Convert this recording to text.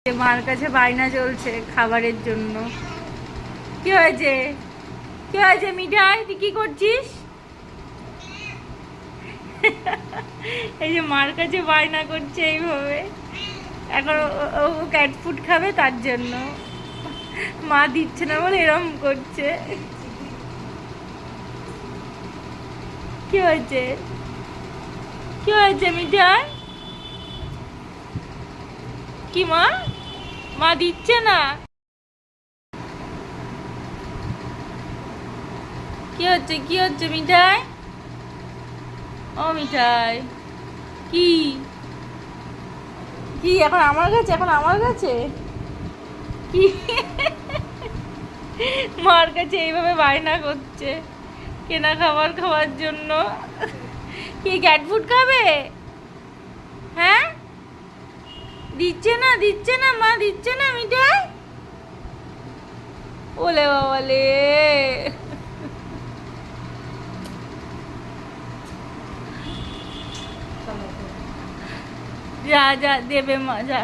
মার কাছে বায়না চলছে খাবারের জন্য। কি হয়েছে? কি হয়েছে মিঠাই, তুই কি করছিস? এই যে মার কাছে বায়না করছে এইভাবে, এখন ও ক্যাট ফুড খাবে তার জন্য মা দিচ্ছে না বলে এরম করছে। কি হয়েছে? কি হয়েছে মিঠাই? কি মা? মা দিচ্ছে না? কি হচ্ছে? কি হচ্ছে মিঠাই? ও মিঠাই, কি কি এখন আমার কাছে? এখন আমার কাছে কি? মার কাছে এইভাবে বায়না করছে কেনা খাবার খাওয়ার জন্য। কি ক্যাট ফুড খাবে? হ্যাঁ, দিচ্ছে না, দিচ্ছে না মা, দিচ্ছে না মিঠাই। ওলে বাবালে, যা যা দেবে মা, যা।